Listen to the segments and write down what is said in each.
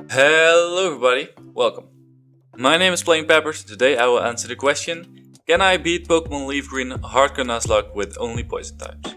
Hello everybody, welcome. My name is Playing Peppers. Today I will answer the question: can I beat Pokémon LeafGreen Hardcore Nuzlocke with only poison types?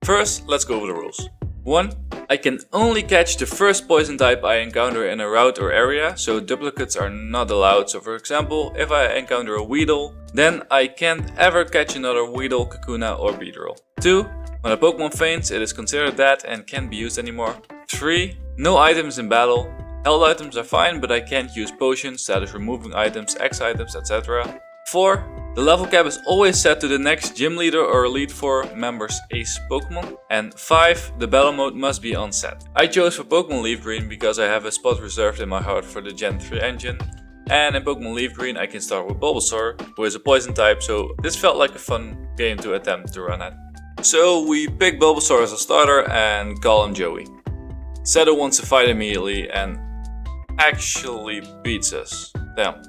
First, let's go over the rules. 1. I can only catch the first poison type I encounter in a route or area, so duplicates are not allowed. So for example, if I encounter a Weedle, then I can't ever catch another Weedle, Kakuna or Beedrill. 2. When a Pokémon faints, it is considered dead and can't be used anymore. 3. No items in battle. Held items are fine, but I can't use potions, status removing items, X items, etc. 4. The level cap is always set to the next gym leader or Elite 4 member's ace Pokemon. And 5. The battle mode must be on set. I chose for Pokemon LeafGreen because I have a spot reserved in my heart for the Gen 3 engine. And in Pokemon LeafGreen I can start with Bulbasaur, who is a poison type, so this felt like a fun game to attempt to run at. So we pick Bulbasaur as a starter and call him Joey. Seto wants to fight immediately and actually beats us. Damn.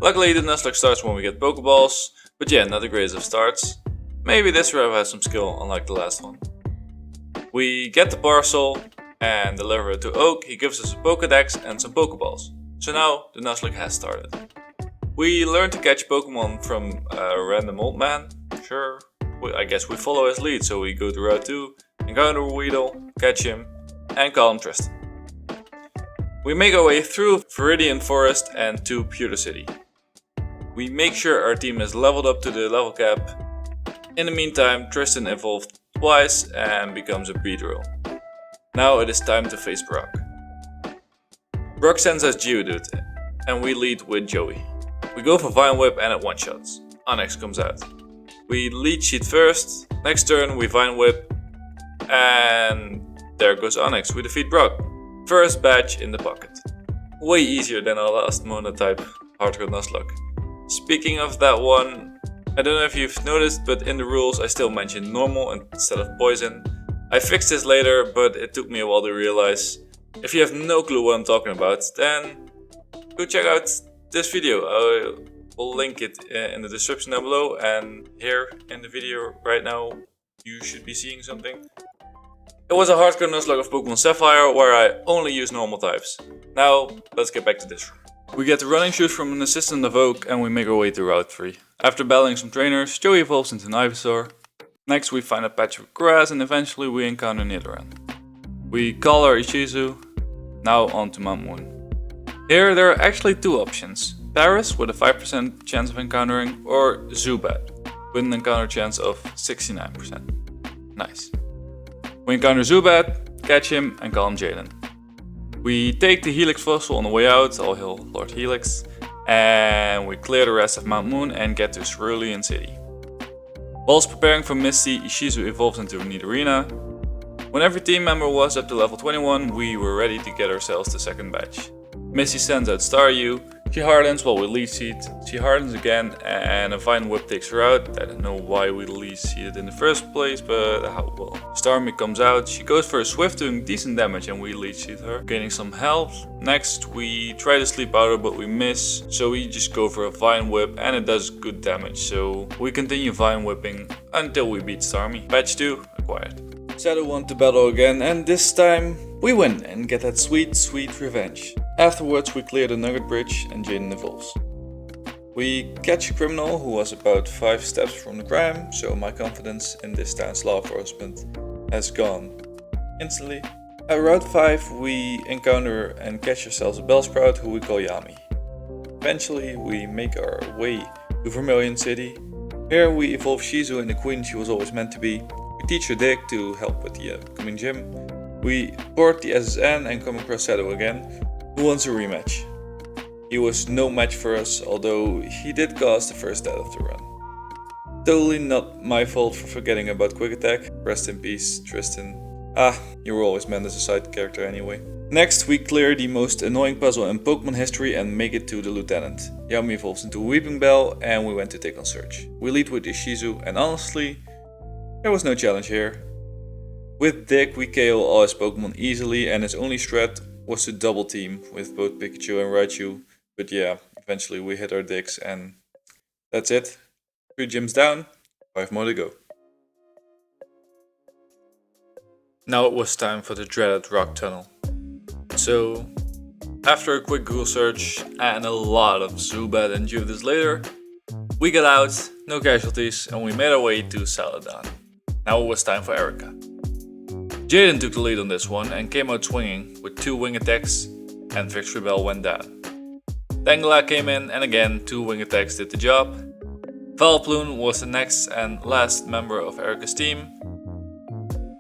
Luckily the Nuzlocke starts when we get Pokeballs, but yeah, not the greatest of starts. Maybe this rep has some skill, unlike the last one. We get the parcel and deliver it to Oak. He gives us a Pokedex and some Pokeballs. So now the Nuzlocke has started. We learn to catch Pokemon from a random old man. Sure, I guess we follow his lead, so we go to Route 2, encounter a Weedle, catch him, and call him Tristan. We make our way through Viridian Forest and to Pewter City. We make sure our team is leveled up to the level cap. In the meantime, Tristan evolved twice and becomes a Beedrill. Now it is time to face Brock. Brock sends us Geodude, and we lead with Joey. We go for Vine Whip and it one-shots. Onyx comes out. We lead sheet first, next turn we Vine Whip, and there goes Onyx. We defeat Brock. First badge in the pocket. Way easier than our last monotype Hardcore Nuzlocke. Speaking of that one, I don't know if you've noticed, but in the rules I still mentioned normal instead of poison. I fixed this later, but it took me a while to realize. If you have no clue what I'm talking about, then go check out this video. I will link it in the description down below, and here in the video right now you should be seeing something. It was a Hardcore Nuzlocke of Pokemon Sapphire where I only use normal types. Now, let's get back to this. We get the running shoes from an assistant of Oak and we make our way to Route 3. After battling some trainers, Joey evolves into an Ivysaur. Next we find a patch of grass and eventually we encounter Nidoran. We call our Ishizu. Now on to Mount Moon. Here there are actually two options. Paris with a 5% chance of encountering, or Zubat with an encounter chance of 69%. Nice. We encounter Zubat, catch him and call him Jaden. We take the Helix fossil on the way out, all hail Lord Helix, and we clear the rest of Mount Moon and get to Cerulean City. Whilst preparing for Misty, Ishizu evolves into Nidorina. When every team member was up to level 21, we were ready to get ourselves the second batch. Misty sends out Staryu. She hardens while we lead seed. She hardens again and a Vine Whip takes her out. I don't know why we lead seeded in the first place, but how well. Starmie comes out. She goes for a Swift doing decent damage and we lead seed her, gaining some health. Next we try to Sleep Powder but we miss, so we just go for a Vine Whip and it does good damage. So we continue Vine Whipping until we beat Starmie. Patch 2 acquired. Seto wants to battle again and this time we win and get that sweet revenge. Afterwards we clear the Nugget Bridge and Jaden evolves. We catch a criminal who was about 5 steps from the crime, so my confidence in this town's law enforcement has gone instantly. At Route 5 we encounter and catch ourselves a Bellsprout who we call Yami. Eventually we make our way to Vermilion City. Here we evolve Shizu in the queen she was always meant to be. We teach her Dick to help with the upcoming gym. We board the SSN and come across Seto again, who wants a rematch. He was no match for us, although he did cause the first death of the run. Totally not my fault for forgetting about Quick Attack. Rest in peace, Tristan. You were always meant as a side character anyway. Next we clear the most annoying puzzle in Pokemon history and make it to the Lieutenant. Yami evolves into a Weeping Bell and we went to take on Surge. We lead with Ishizu and honestly, there was no challenge here. With Dick we KO all his Pokemon easily and his only threat was to double team with both Pikachu and Raichu, but yeah, eventually we hit our Dicks and that's it. 3 gyms down, 5 more to go. Now it was time for the dreaded rock tunnel. So After a quick Google search and a lot of Zubat and Judas later, we got out, no casualties, and we made our way to Saladin. Now it was time for Erica. Jaden took the lead on this one and came out swinging with 2 wing attacks, and Victory Bell went down. Tangela came in and again 2 wing attacks did the job. Valploon was the next and last member of Erica's team,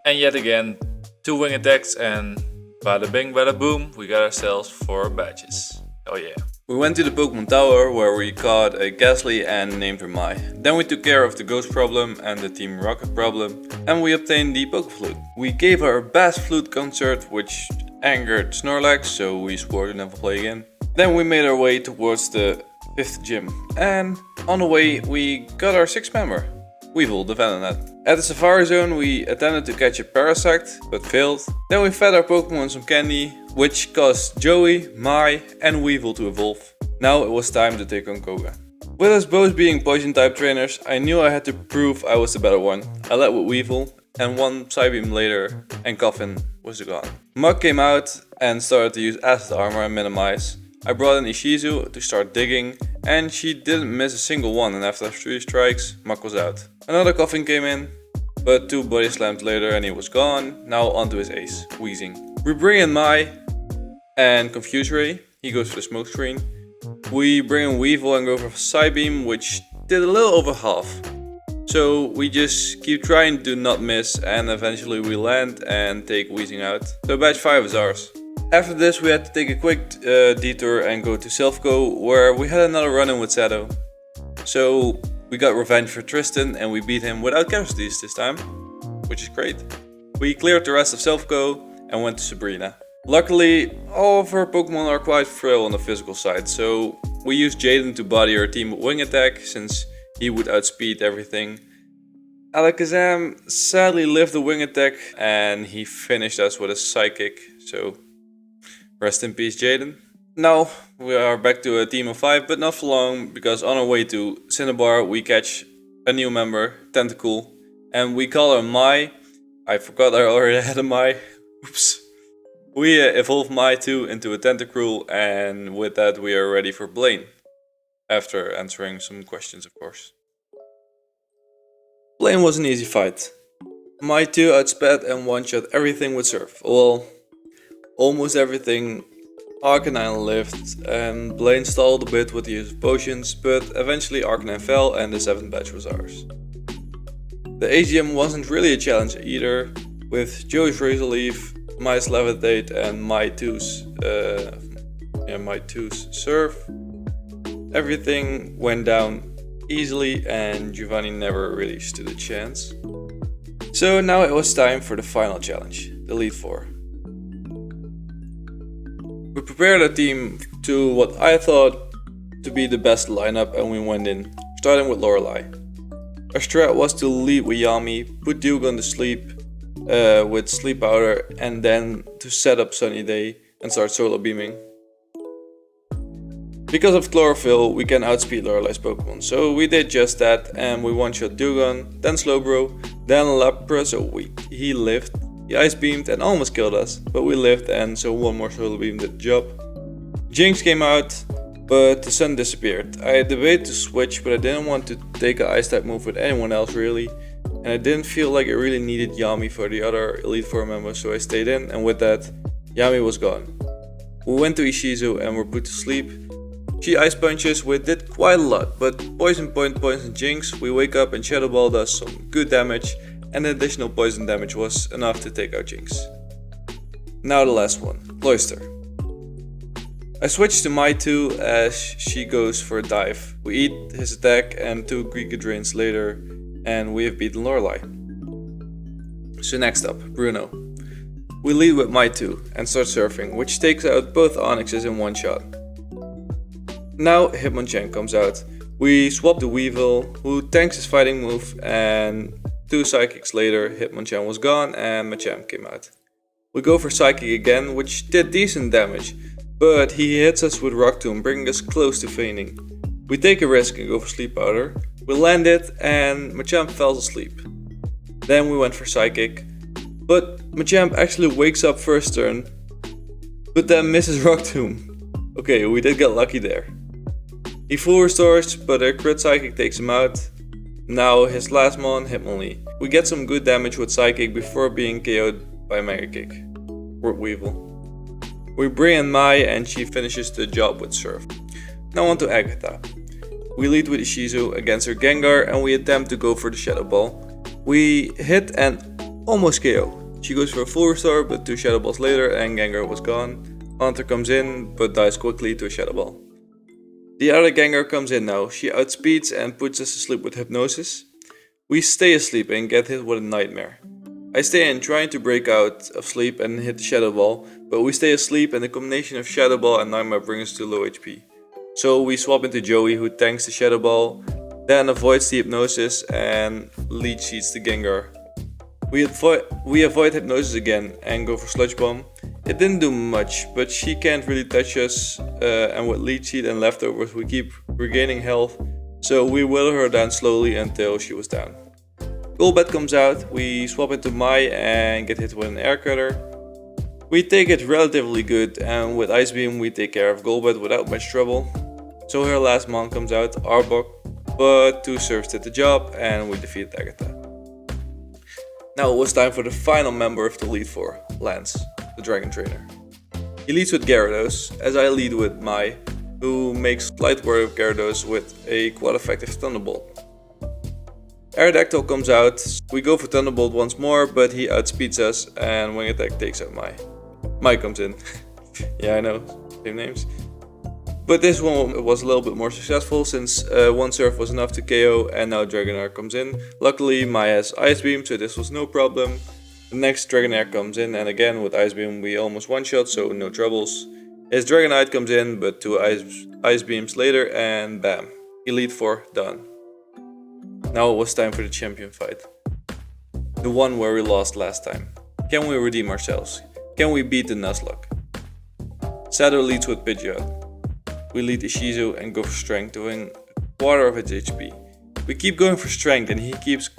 and yet again 2 wing attacks, and bada bing bada boom, we got ourselves 4 badges. Oh yeah. We went to the Pokémon Tower where we caught a Ghastly and named her Mai. Then we took care of the Ghost problem and the Team Rocket problem, and we obtained the Pokeflute. We gave her a Bass Flute concert which angered Snorlax, so we swore to never play again. Then we made our way towards the 5th gym, and on the way we got our 6th member, Weevil the Venonet. At the Safari Zone we attempted to catch a Parasect, but failed. Then we fed our Pokemon some candy, which caused Joey, Mai and Weevil to evolve. Now it was time to take on Koga. With us both being poison type trainers, I knew I had to prove I was the better one. I led with Weevil, and 1 Psybeam later and Coffin was gone. Mug came out and started to use acid armor and minimize. I brought in Ishizu to start digging, and she didn't miss a single one, and after 3 strikes, Mug was out. Another Coffin came in, but 2 body slams later and he was gone. Now onto his ace, Wheezing. We bring in Mai and Confuse Ray, he goes for the smoke screen. We bring in Weevil and go for Psybeam, which did a little over half. So we just keep trying to not miss, and eventually we land and take Wheezing out. So badge 5 is ours. After this we had to take a quick detour and go to Selfco, where we had another run-in with Shadow. So we got revenge for Tristan and we beat him without casualties this time, which is great. We cleared the rest of Selfco and went to Sabrina. Luckily, all of her Pokemon are quite frail on the physical side, so we used Jaden to body her team with Wing Attack, since he would outspeed everything. Alakazam sadly lived the Wing Attack and he finished us with a Psychic, so rest in peace Jaden. Now we are back to a team of 5, but not for long, because on our way to Cinnabar we catch a new member, Tentacool, and we call her Mai. I forgot I already had a Mai. Oops. We evolve Mai 2 into a Tentacruel, and with that we are ready for Blaine. After answering some questions, of course. Blaine was an easy fight. Mai 2 outsped and one-shot everything with Surf. Well, almost everything. Arcanine lived, and Blaine stalled a bit with the use of potions, but eventually Arcanine fell and the 7th badge was ours. The AGM wasn't really a challenge either, with Joey's Razor Leaf, Mai's Levitate and Mai 2's Surf. Everything went down easily and Giovanni never really stood a chance. So now it was time for the final challenge, the Elite Four. We prepared a team to what I thought to be the best lineup, and we went in, starting with Lorelei. Our strat was to lead with Yami, put Dugong to sleep with Sleep Powder, and then to set up Sunny Day and start solo beaming. Because of Chlorophyll, we can outspeed Lorelei's Pokemon, so we did just that, and we one-shot Dugong, then Slowbro, then Lapras, so he lived. He Ice Beamed and almost killed us, but we lived, and so 1 more Solo Beam did the job. Jinx came out, but the sun disappeared. I debated to switch, but I didn't want to take an Ice type move with anyone else really, and I didn't feel like I really needed Yami for the other Elite Four members, so I stayed in, and with that, Yami was gone. We went to Ishizu and were put to sleep. She Ice Punches, which did quite a lot, but Poison Point poisoned Jinx, we wake up and Shadow Ball does some good damage, and the additional poison damage was enough to take out Jinx. Now the last one, Cloyster. I switched to Mai 2 as she goes for a dive. We eat his attack and 2 Giga Drains later, and we have beaten Lorelei. So next up, Bruno. We lead with Mai 2 and start surfing, which takes out both Onyxes in one shot. Now Hitmonchan comes out. We swap the Weevil, who tanks his fighting move, and 2 Psychics later Hitmonchan was gone and Machamp came out. We go for Psychic again, which did decent damage, but he hits us with Rock Tomb, bringing us close to feigning. We take a risk and go for Sleep Powder. We land it and Machamp fell asleep. Then we went for Psychic, but Machamp actually wakes up first turn, but then misses Rock Tomb. Okay, we did get lucky there. He full restores, but a crit psychic takes him out. Now his last mon, Hitmonlee. We get some good damage with psychic before being KO'd by Mega Kick. Word Weevil. We bring in Mai and she finishes the job with Surf. Now on to Agatha. We lead with Ishizu against her Gengar and we attempt to go for the Shadow Ball. We hit and almost KO. She goes for a full restore, but 2 Shadow Balls later and Gengar was gone. Hunter comes in but dies quickly to a Shadow Ball. The other Gengar comes in now. She outspeeds and puts us to sleep with Hypnosis. We stay asleep and get hit with a Nightmare. I stay in trying to break out of sleep and hit the Shadow Ball, but we stay asleep and the combination of Shadow Ball and Nightmare brings us to low HP. So we swap into Joey who tanks the Shadow Ball, then avoids the Hypnosis and lead sheets the Gengar. We avoid Hypnosis again and go for Sludge Bomb. It didn't do much, but she can't really touch us, and with Leech Seed and Leftovers we keep regaining health, so we whittle her down slowly until she was down. Golbat comes out, we swap into Mai and get hit with an Air Cutter. We take it relatively good, and with Ice Beam we take care of Golbat without much trouble. So her last mon comes out, Arbok, but 2 Surfs did the job and we defeated Agatha. Now it was time for the final member of the lead four, Lance, the Dragon Trainer. He leads with Gyarados, as I lead with Mai, who makes light work of Gyarados with a quite effective Thunderbolt. Aerodactyl comes out, we go for Thunderbolt once more, but he outspeeds us and Wing Attack takes out Mai. Mai comes in. Yeah, I know, same names. But this one was a little bit more successful since one Surf was enough to KO and now Dragonair comes in. Luckily Mai has Ice Beam, so this was no problem. The next Dragonair comes in and again with Ice Beam we almost one-shot, so no troubles. His Dragonite comes in, but 2 Ice Beams later and bam, Elite Four done. Now it was time for the champion fight. The one where we lost last time. Can we redeem ourselves? Can we beat the Nuzlocke? Shadow leads with Pidgeot. We lead Ishizu and go for Strength, doing a quarter of its HP. We keep going for Strength and he keeps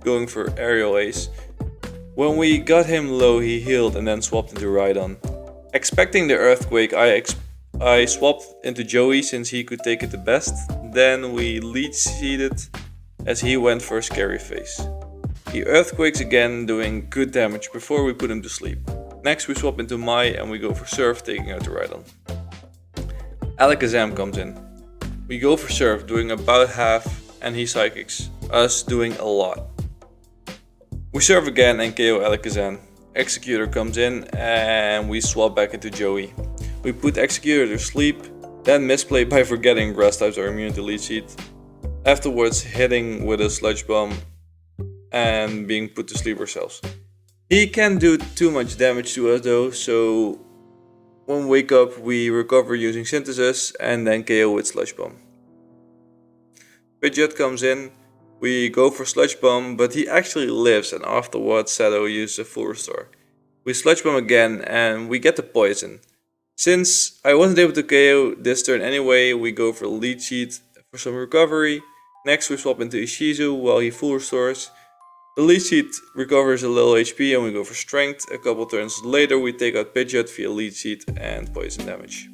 going for Aerial Ace. When we got him low he healed and then swapped into Rhydon. Expecting the Earthquake I swapped into Joey since he could take it the best. Then we lead seeded as he went for a Scary Face. He Earthquakes again, doing good damage before we put him to sleep. Next we swap into Mai and we go for Surf, taking out the Rhydon. Alakazam comes in. We go for Surf, doing about half, and he Psychics, us doing a lot. We Surf again and KO Alakazam. Executor comes in and we swap back into Joey. We put Executor to sleep, then misplay by forgetting Grass types are immune to Leech Seed. Afterwards hitting with a Sludge Bomb and being put to sleep ourselves. He can't do too much damage to us though, so when we wake up we recover using Synthesis and then KO with Sludge Bomb. Pidgeot comes in, we go for Sludge Bomb, but he actually lives and afterwards Shadow uses a full restore. We Sludge Bomb again and we get the poison. Since I wasn't able to KO this turn anyway, we go for Leech Seed for some recovery. Next we swap into Ishizu while he full restores. The Leech Seed recovers a little HP and we go for Strength. A couple turns later we take out Pidgeot via Leech Seed and poison damage.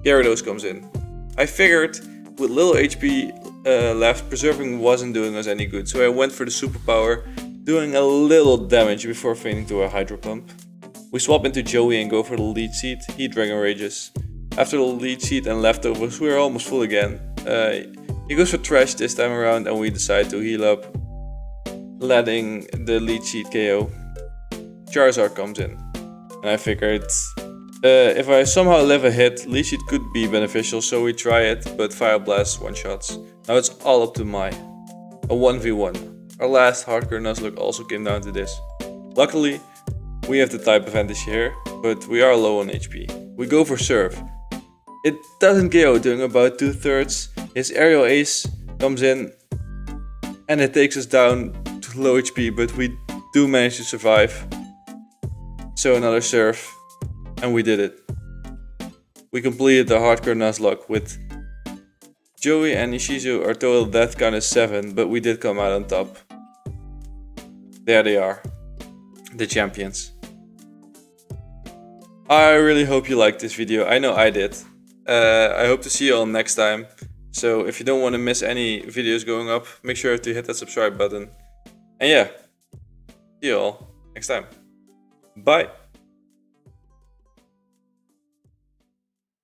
Gyarados comes in. I figured with little HP left, Preserving wasn't doing us any good, so I went for the superpower, doing a little damage before fainting to a Hydro Pump. We swap into Joey and go for the Leech Seed. He Dragon Rages. After the Leech Seed and Leftovers we are almost full again. He goes for Trash this time around and we decide to heal up, letting the Leech Seed KO. Charizard comes in. And I figured if I somehow live a hit, Leech Seed could be beneficial, so we try it, but Fire Blast one-shots. Now it's all up to Mai. A 1v1. Our last hardcore Nuzlocke also came down to this. Luckily, we have the type advantage here, but we are low on HP. We go for Surf. It doesn't KO, doing about 2/3. His Aerial Ace comes in and it takes us down to low HP, but we do manage to survive. So another Surf, and we did it. We completed the hardcore Nuzlocke with Joey and Ishizu. Our total death count is 7, but we did come out on top. There they are, the champions. I really hope you liked this video, I know I did. I hope to see you all next time. So if you don't want to miss any videos going up, make sure to hit that subscribe button. And yeah, see you all next time. Bye.